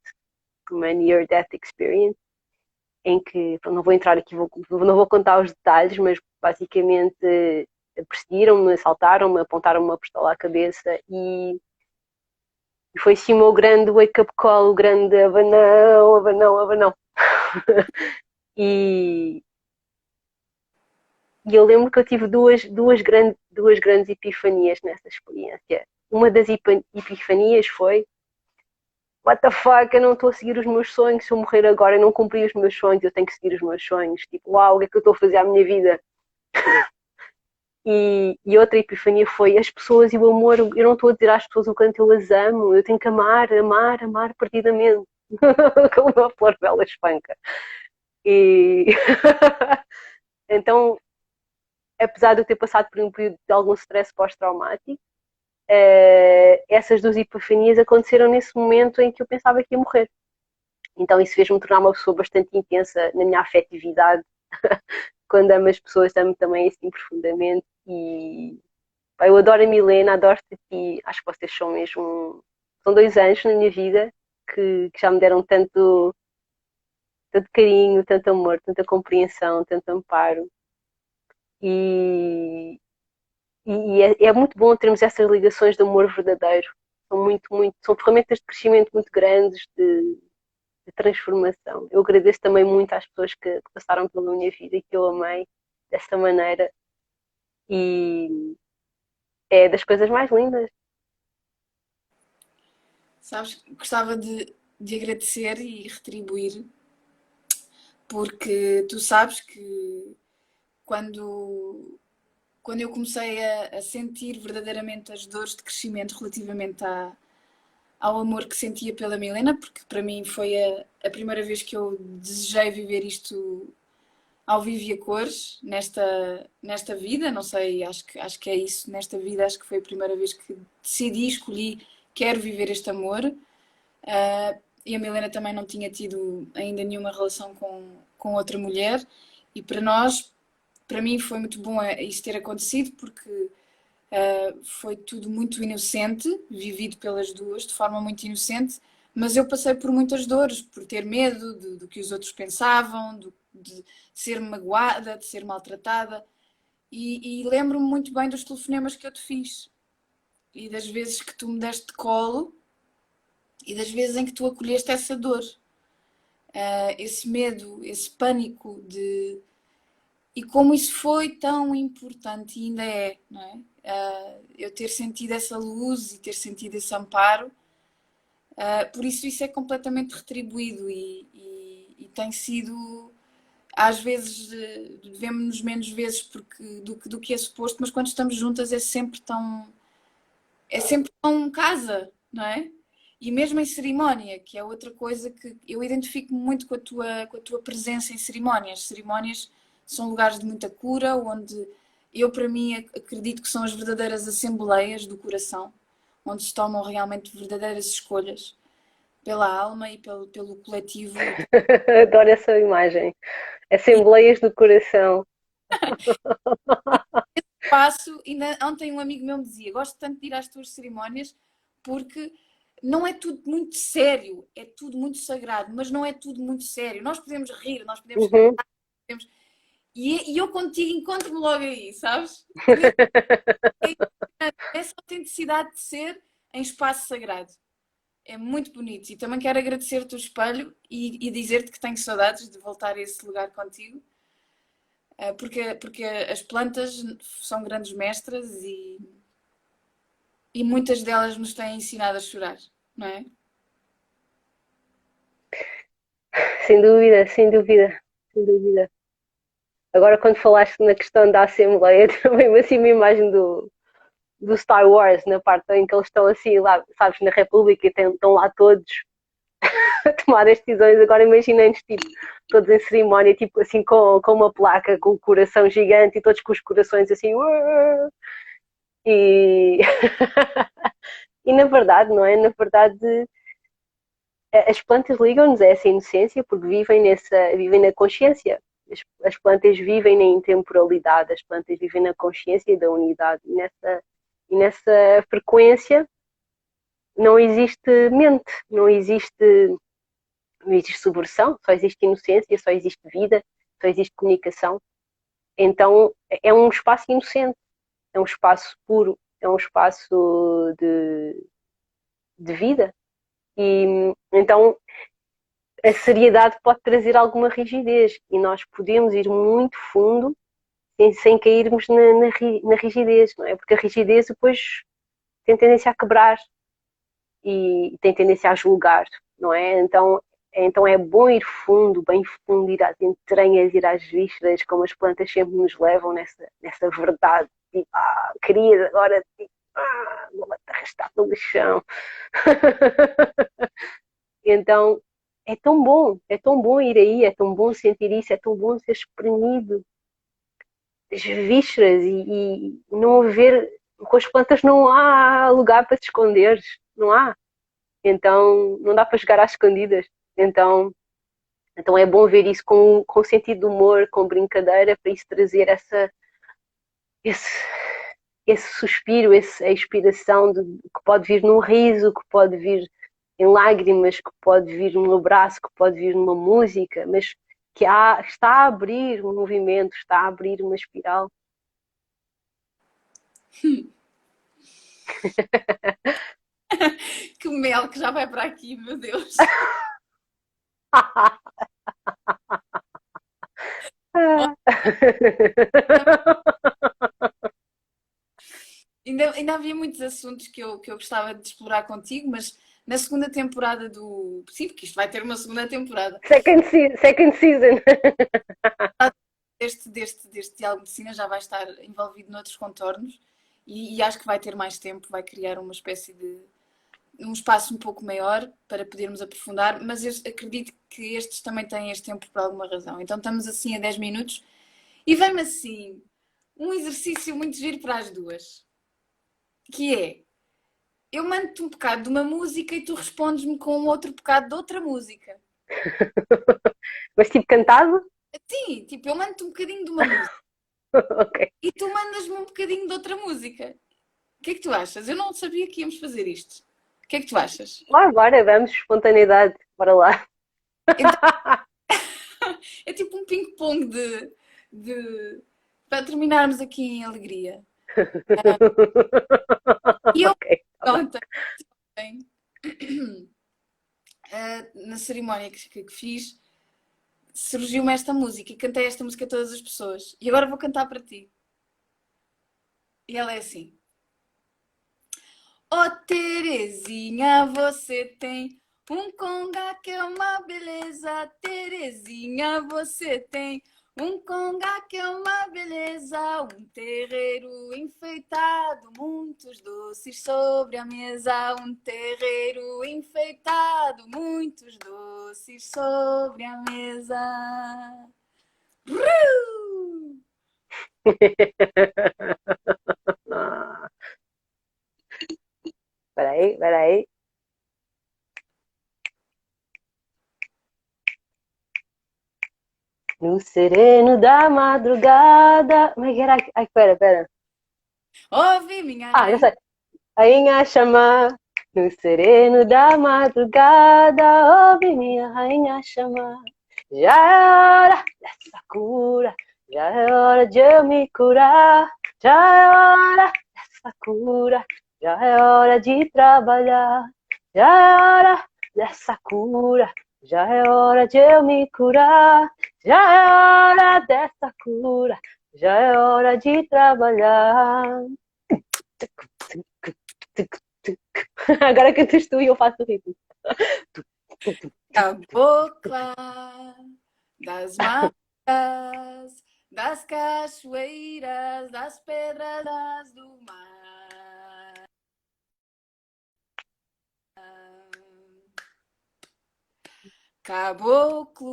uma near death experience, em que não vou entrar aqui, não vou contar os detalhes, mas basicamente perseguiram-me, assaltaram-me, apontaram-me uma pistola à cabeça e foi sim o meu grande wake-up call, o grande abanão, abanão, abanão. e, e eu lembro que eu tive duas grandes epifanias nessa experiência. Uma das epifanias foi: what the fuck, eu não estou a seguir os meus sonhos, se eu morrer agora eu não cumpri os meus sonhos, eu tenho que seguir os meus sonhos. Tipo, uau, o que é que eu estou a fazer à minha vida? E outra epifania foi as pessoas e o amor. Eu não estou a dizer às pessoas o quanto eu as amo, eu tenho que amar, amar, amar perdidamente. Como uma flor bela espanca. E então, apesar de eu ter passado por um período de algum stress pós-traumático, essas duas epifanias aconteceram nesse momento em que eu pensava que ia morrer. Então isso fez-me tornar uma pessoa bastante intensa na minha afetividade. Quando amo as pessoas, amo também assim profundamente. E pá, eu adoro a Milena, adoro-te e acho que vocês são mesmo. São 2 anos na minha vida que já me deram tanto carinho, tanto amor, tanta compreensão, tanto amparo. E, é muito bom termos essas ligações de amor verdadeiro. São são ferramentas de crescimento muito grandes, de transformação. Eu agradeço também muito às pessoas que passaram pela minha vida e que eu amei dessa maneira. E é das coisas mais lindas.
Sabes, gostava de agradecer e retribuir, porque tu sabes que quando eu comecei a sentir verdadeiramente as dores de crescimento relativamente ao amor que sentia pela Milena, porque para mim foi a primeira vez que eu desejei viver isto ao vivo e a cores nesta vida, não sei, acho que é isso, nesta vida acho que foi a primeira vez que decidi, escolhi, quero viver este amor. E a Milena também não tinha tido ainda nenhuma relação com outra mulher e para mim foi muito bom isso ter acontecido porque foi tudo muito inocente, vivido pelas duas de forma muito inocente, mas eu passei por muitas dores, por ter medo do que os outros pensavam, de ser magoada, de ser maltratada. E lembro-me muito bem dos telefonemas que eu te fiz e das vezes que tu me deste de colo e das vezes em que tu acolheste essa dor, esse medo, esse pânico de. E como isso foi tão importante e ainda é, não é? Eu ter sentido essa luz e ter sentido esse amparo, por isso é completamente retribuído e tem sido, às vezes vemos-nos menos vezes do que é suposto, mas quando estamos juntas é sempre tão casa, não é? E mesmo em cerimónia, que é outra coisa que eu identifico muito com a tua presença em cerimónias. Cerimónias são lugares de muita cura, onde eu, para mim, acredito que são as verdadeiras assembleias do coração, onde se tomam realmente verdadeiras escolhas pela alma e pelo coletivo.
Adoro essa imagem. Assembleias do coração.
Passo, ainda ontem um amigo meu me dizia: gosto tanto de ir às tuas cerimónias porque não é tudo muito sério, é tudo muito sagrado, mas não é tudo muito sério. Nós podemos rir, nós podemos
Uhum.
cantar, podemos... E eu contigo encontro-me logo aí, sabes? Essa autenticidade de ser em espaço sagrado. É muito bonito. E também quero agradecer-te o espelho e dizer-te que tenho saudades de voltar a esse lugar contigo. Porque as plantas são grandes mestras e muitas delas nos têm ensinado a chorar, não é?
Sem dúvida, sem dúvida, sem dúvida. Agora, quando falaste na questão da Assembleia, também assim uma imagem do Star Wars, na parte em que eles estão assim, lá, sabes, na República, e estão lá todos a tomar as decisões. Agora imaginem-nos, tipo, todos em cerimónia, tipo assim, com uma placa, com o coração gigante, e todos com os corações assim, e... e na verdade, não é? Na verdade, as plantas ligam-nos a essa inocência porque vivem na consciência. As plantas vivem na intemporalidade, as plantas vivem na consciência da unidade. E nessa frequência não existe mente, não existe subversão, só existe inocência, só existe vida, só existe comunicação. Então é um espaço inocente, é um espaço puro, é um espaço de vida. E então a seriedade pode trazer alguma rigidez e nós podemos ir muito fundo sem cairmos na rigidez, não é? Porque a rigidez depois tem tendência a quebrar e tem tendência a julgar, não é? Então é bom ir fundo, bem fundo, ir às entranhas, ir às vísceras, como as plantas sempre nos levam nessa verdade. Tipo, querido, agora tipo, vou-te arrastar pelo chão. Então é tão bom ir aí, é tão bom sentir isso, é tão bom ser espremido as vísceras e não haver. Com as plantas não há lugar para te esconderes, não há. Então não dá para jogar às escondidas. Então é bom ver isso com sentido de humor, com brincadeira, para isso trazer esse, esse suspiro, a inspiração que pode vir num riso, que pode vir em lágrimas, que pode vir num abraço, que pode vir numa música, mas que está a abrir um movimento, está a abrir uma espiral.
Que mel que já vai para aqui, meu Deus. Ainda havia muitos assuntos que eu gostava de explorar contigo, mas na segunda temporada do. Sim, porque isto vai ter uma segunda temporada.
Second season.
Deste diálogo de cena já vai estar envolvido noutros contornos e acho que vai ter mais tempo, vai criar uma espécie de um espaço um pouco maior para podermos aprofundar, mas eu acredito que estes também têm este tempo por alguma razão. Então estamos assim a 10 minutos e vem-me assim um exercício muito giro para as duas, que é, eu mando-te um bocado de uma música e tu respondes-me com um outro bocado de outra música.
Mas tipo cantado?
Sim, tipo, eu mando-te um bocadinho de uma música
Ok.
e tu mandas-me um bocadinho de outra música. O que é que tu achas? Eu não sabia que íamos fazer isto. O que é que tu achas?
Bora, vamos, espontaneidade, bora lá.
Então, é tipo um ping-pong para terminarmos aqui em alegria. E eu
Ok, tá bem.
ontem, na cerimónia que fiz, surgiu-me esta música e cantei esta música a todas as pessoas. E agora vou cantar para ti. E ela é assim. Oh Terezinha, você tem um conga que é uma beleza. Terezinha, você tem um conga que é uma beleza. Um terreiro enfeitado, muitos doces sobre a mesa. Um terreiro enfeitado, muitos doces sobre a mesa.
Peraí, peraí. No sereno da madrugada. Como é que era? Ai, pera.
Ouve minha
Já
rainha.
sei. Rainha chamar. No sereno da madrugada, ouve minha rainha chamar. Já é hora dessa cura. Já é hora de eu me curar. Já é hora dessa cura. Já é hora de trabalhar. Já é hora dessa cura. Já é hora de eu me curar. Já é hora dessa cura. Já é hora de trabalhar. Agora cantas tu e eu faço o ritmo.
Cabocla das matas, das cachoeiras, das pedras do mar. Caboclo,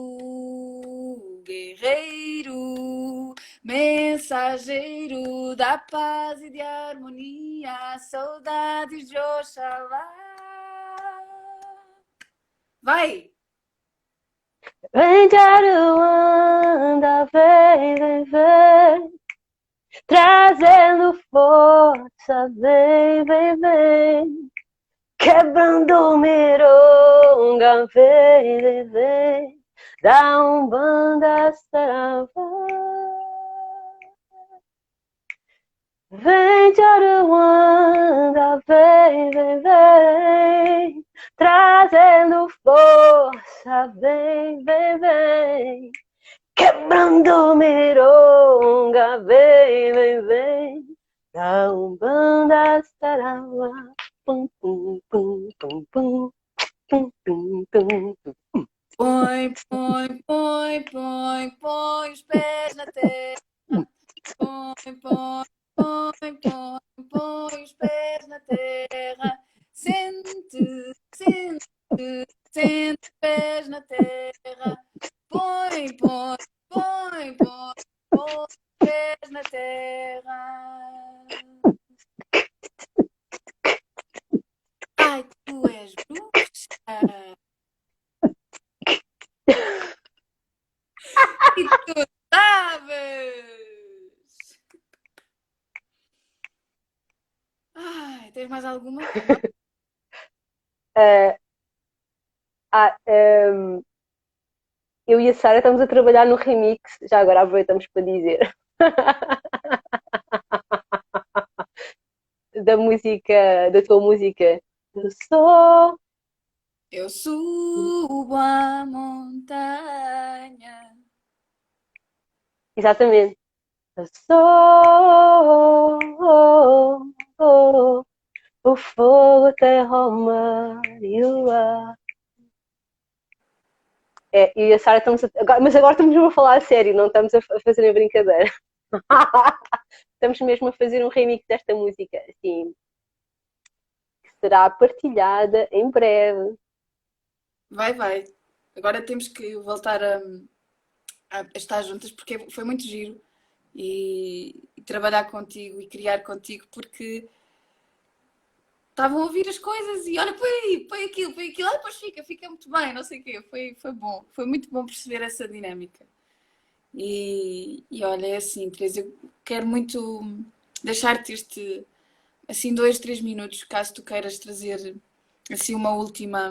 guerreiro, mensageiro da paz e de harmonia, saudades de Oxalá. Vai!
Vem de Aruanda, vem, vem, vem, trazendo força, vem, vem, vem, quebrando mironga, vem, vem, vem, da Umbanda Saravá. Vem de Aruanda, vem, vem, vem, trazendo força, vem, vem, vem, quebrando mironga, vem, vem, vem, da Umbanda Saravá. Pum, pum, pum, pum, pum, pum, pum, pum, pum.
Põe, põe, põe, põe, põe os pés na terra. Põe, põe, põe, põe, põe os pés na terra. Sente, sente, sente os pés na terra. Põe, põe, põe, põe, põe os pés na terra. Ai, tu és bruxa! E tu sabes! Ai, tens mais alguma?
Uh, eu e a Sara estamos a trabalhar no remix, já agora aproveitamos para dizer, da música, da tua música. Eu sou.
Eu subo a montanha.
Exatamente. Eu sou o fogo, a terra, o mar e o ar. É, e a Sara estamos a... Mas agora estamos mesmo a falar a sério, não estamos a fazer a brincadeira. Estamos mesmo a fazer um remix desta música, assim, que será partilhada em breve.
Vai, vai. Agora temos que voltar a estar juntas porque foi muito giro e trabalhar contigo e criar contigo porque estavam a ouvir as coisas e olha, põe aquilo, depois fica muito bem, não sei o quê. Foi bom, foi muito bom perceber essa dinâmica. E olha, é assim, Teresa, eu quero muito deixar-te assim, 2, 3 minutos, caso tu queiras trazer, assim, uma última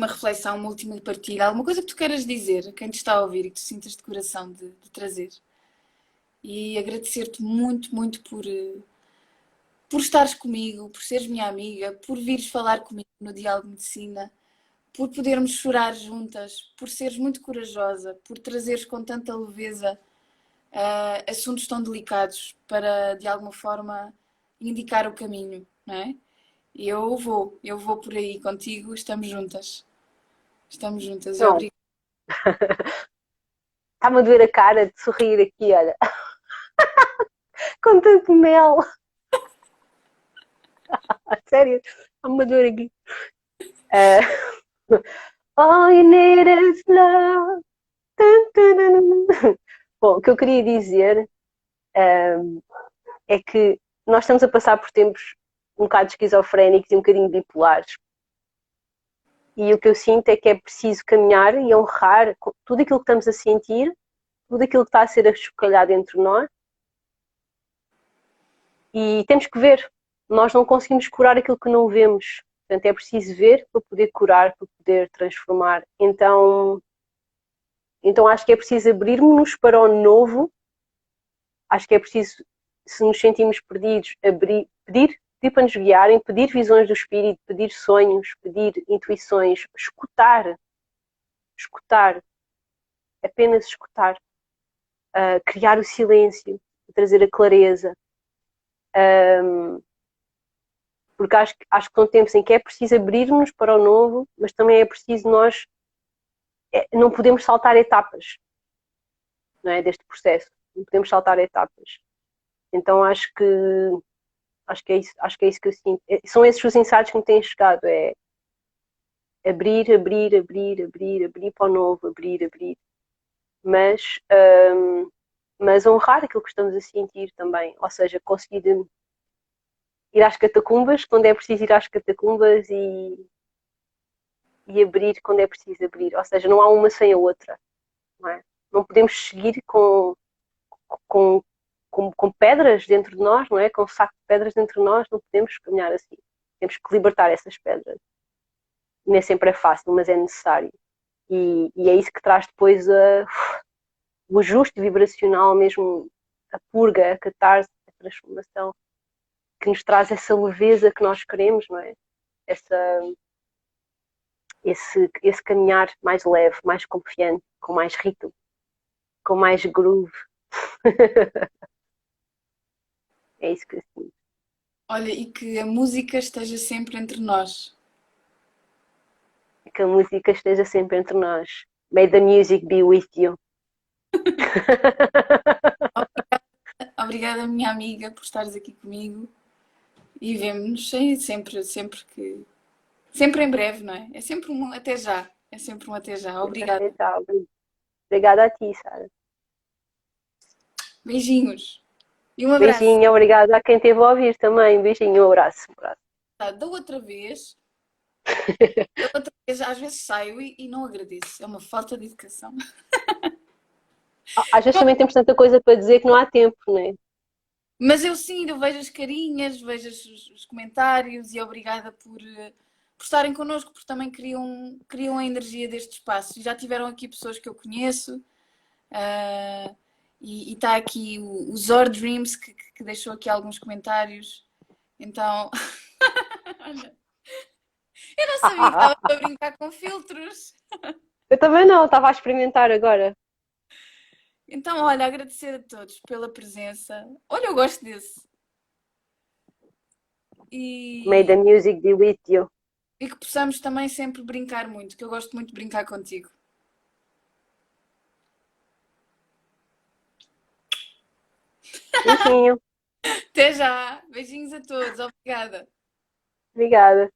reflexão, uma última partilha, alguma coisa que tu queiras dizer a quem te está a ouvir e que tu sintas de coração de trazer. E agradecer-te muito, muito por estares comigo, por seres minha amiga, por vires falar comigo no Diálogo de Medicina, por podermos chorar juntas, por seres muito corajosa, por trazeres com tanta leveza assuntos tão delicados para, de alguma forma, indicar o caminho, não é? E eu vou por aí contigo, estamos juntas. Estamos juntas, e
Não,
obrigada.
está-me a doer a cara de sorrir aqui, olha, com tanto mel. Sério, está-me a doer aqui. All you need is love. Bom, o que eu queria dizer é que nós estamos a passar por tempos um bocado esquizofrénicos e um bocadinho bipolares. E o que eu sinto é que é preciso caminhar e honrar tudo aquilo que estamos a sentir, tudo aquilo que está a ser achocalhado entre nós. E temos que ver. Nós não conseguimos curar aquilo que não vemos. Portanto, é preciso ver para poder curar, para poder transformar. Então acho que é preciso abrirmos-nos para o novo. Acho que é preciso, se nos sentimos perdidos, pedir para nos guiarem, pedir visões do espírito, pedir sonhos, pedir intuições, escutar, apenas escutar, criar o silêncio, trazer a clareza, porque acho que são tempos em que é preciso abrir-nos para o novo, mas também é preciso nós, não podemos saltar etapas, não é, deste processo, não podemos saltar etapas. Então acho que é isso que eu sinto. São esses os insights que me têm chegado. abrir, abrir, abrir, abrir, abrir para o novo, abrir, abrir. Mas, mas honrar aquilo que estamos a sentir também. Ou seja, conseguir ir às catacumbas quando é preciso ir às catacumbas e abrir quando é preciso abrir. Ou seja, não há uma sem a outra. Não é? Não podemos seguir com, com pedras dentro de nós, não é? Com um saco de pedras dentro de nós, não podemos caminhar assim. Temos que libertar essas pedras. Nem sempre é fácil, mas é necessário. E é isso que traz depois o ajuste vibracional, mesmo a purga, a catarse, a transformação, que nos traz essa leveza que nós queremos, não é? Esse caminhar mais leve, mais confiante, com mais ritmo, com mais groove. É isso que eu sinto.
Olha, e que a música esteja sempre entre nós.
Que a música esteja sempre entre nós. May the music be with you.
Obrigada, minha amiga, por estares aqui comigo e vemo-nos sempre, sempre que. Sempre em breve, não é? É sempre um até já. É sempre um até já. Obrigada.
Obrigada a ti, Sara.
Beijinhos e um abraço.
Beijinho, obrigada a quem esteve a ouvir também. Beijinho, um abraço. Um abraço.
Da outra vez, às vezes saio e não agradeço. É uma falta de educação.
Às vezes também temos tanta coisa para dizer que não há tempo, não é?
Mas eu sim, eu vejo as carinhas, vejo os comentários e obrigada por estarem connosco, porque também criam a energia deste espaço. Já tiveram aqui pessoas que eu conheço, e está aqui o Zor Dreams que deixou aqui alguns comentários. Então, olha, eu não sabia que estava a brincar com filtros.
Eu também não, estava a experimentar agora.
Então, olha, agradecer a todos pela presença. Olha, eu gosto desse.
May the music be with you.
E que possamos também sempre brincar muito, que eu gosto muito de brincar contigo.
Beijinho.
Até já! Beijinhos a todos, obrigada!
Obrigada.